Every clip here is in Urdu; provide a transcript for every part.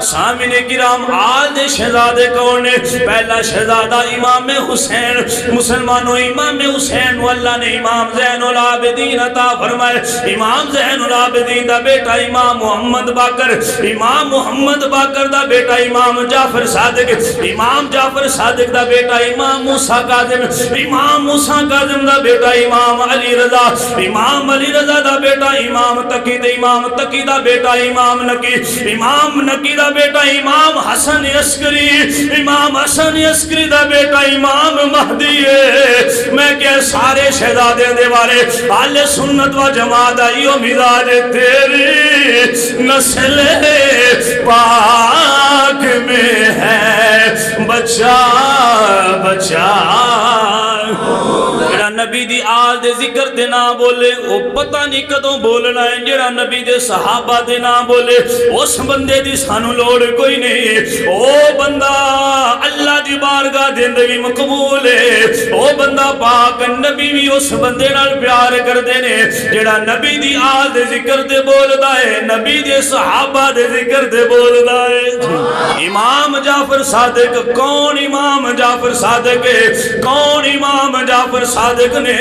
سامعین کرام آل دے شہزادے کون نے؟ پہلا شہزادہ امام حسین، مسلمانوں امام حسین کو اللہ نے امام زین العابدین عطا فرمائے۔ امام زین العابدین دا بیٹا امام محمد باقر، امام محمد باقر دا بیٹا امام جعفر صادق، امام جعفر صادق دا بیٹا امام موسیٰ کاظم، امام موسیٰ کاظم دا بیٹا امام علی رضا، امام علی رضا دا بیٹا امام تقی، امام تقی دا بیٹا امام نقی، امام نقی دا بیٹا امام حسن عسکری، امام حسن عسکری دا بیٹا امام مہدی ہے۔ میں کہ سارے شہزادے دے والے اہل سنت و جماعت آئیو مزاج تیری نسل پاک میں ہے بچہ بچہ۔ جڑا نبی دی آل دے ذکر دے نہ بولے وہ پتہ نہیں کدوں بولنا ہے، جڑا نبی دے صحابہ دے نہ بولے اس بندے دی سانو لوڑ کوئی نہیں۔ او بندہ اللہ دی بارگاہ دے اندر بھی مقبول ہے، او بندہ پاک نبی بھی اس بندے نال پیار کر دینے جڑا نبی دی آل دے ذکر دے بولدا ہے، نبی دے صحابہ دے ذکر دے بولدا ہے۔ امام جعفر صادق کون؟ امام جعفر صادق کون؟ امام جعفر صادق نے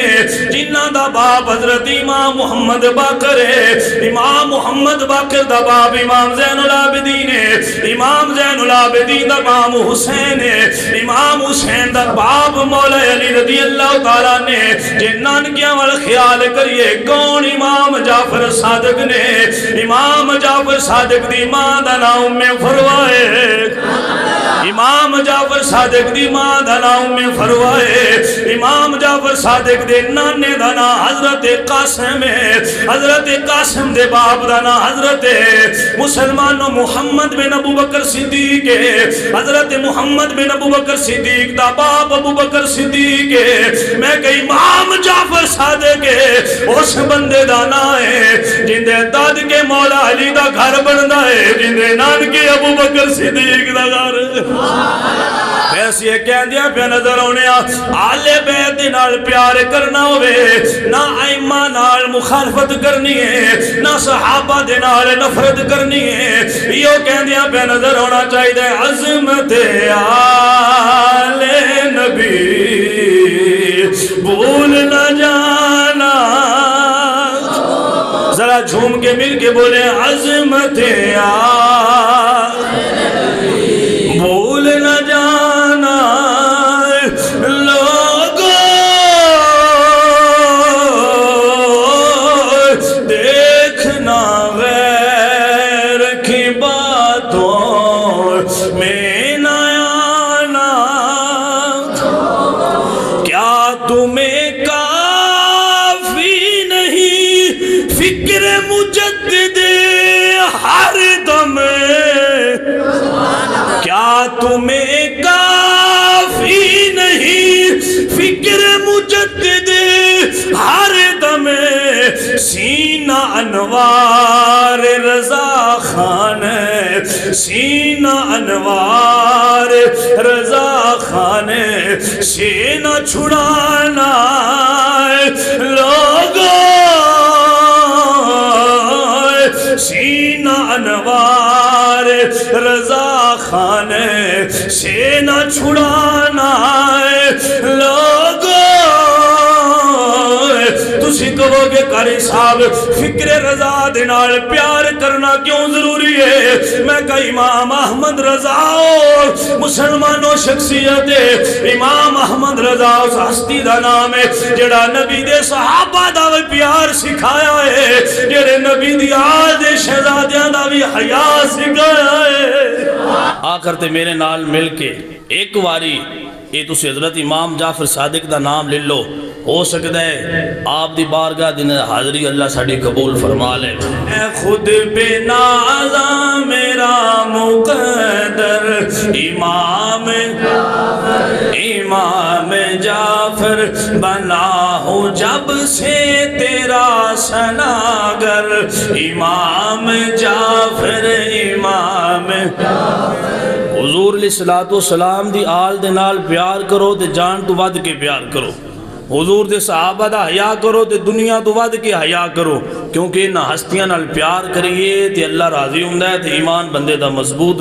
جنہ دا باپ حضرت امام محمد باقر ہے، امام محمد باقر دا باپ امام زین العابدین ہے، امام زین العابدین دا امام حسین ہے، امام حسین دا باپ مولا علی رضی اللہ تعالیٰ نے جنان کیا وال خیال کریے کون؟ امام جعفر صادق نے امام جعفر صادق دی ماں دا نام میں فروائے، امام جعفر صادق دی ماں دا نام میں فروائے، امام جعفر صادق دے نانے دا نا حضرت قاسم ہے، حضرت قاسم دے باپ دا نا حضرت مسلمانوں محمد بن ابو بکر صدیق ہے، حضرت محمد بن ابو بکر صدیق دا باپ ابو بکر صدیق ہے۔ میں کہ امام جعفر صادق ہے اس بندے دا نا ہے جن دے داد کے مولا علی دا گھر بندا ہے، جن دے نان کے ابو بکر صدیق دا گھر۔ ایسی یہ کہہ دیا پہ نظر ہونے آل بیت نال پیار کرنا ہوئے، نہ ائمہ نال مخالفت کرنی ہے، نہ صحابہ دے نال نفرت کرنی ہے، یہ کہہ دیا پہ نظر ہونا چاہیے عظمت آل نبی بھول نہ جانا۔ ذرا جھوم کے مل کے بولے عظمت آل نبی بھول نہ جانا۔ لوگوں دیکھنا غیر کی باتوں میں نہ آنا، کیا تمہیں کافی نہیں فکر مجدد ہر دم؟ کیا تمہیں کافی نہیں فکر مجدد ہر دم؟ سینہ انوار رضا خان، سینہ انوار رضا خان سینہ چھڑانا لوگوں، سینہ انوار رضا خان سینہ چھڑانا لوگوں۔ تسی کہو گے قاری صاحب فکر رضا دے نال پیار کرنا کیوں ضروری ہے؟ میں کہا امام احمد رضا مسلمانوں شخصیت امام احمد رضا اس ہستی دا نام ہے جڑا نبی دے صحابہ دا بھی پیار سکھایا ہے، جڑے نبی دی آل دے شہزادیاں دا بھی حیا سکھایا ہے۔ آخر تے میرے نال مل کے ایک واری یہ تسی حضرت امام جعفر صادق دا نام لے لو، ہو سکتا ہے آپ دی بارگاہ دن حاضری اللہ ساڑھی قبول فرما لے۔ اے خود بے نازاں میرا مقدر امام جعفر بنا ہوں جب سے تیرا سناگر، امام جعفر امام حضور علیہ السلام دی آل دے نال پیار کرو تے جان تو ود کے پیار کرو، حضور دے صحابہ دا حیا کرو تے دنیا تو ود کے حیا کرو، کیونکہ انہاں ہستیاں نال پیار کریے تے اللہ راضی ہوندا ہے تے ایمان بندے دا مضبوط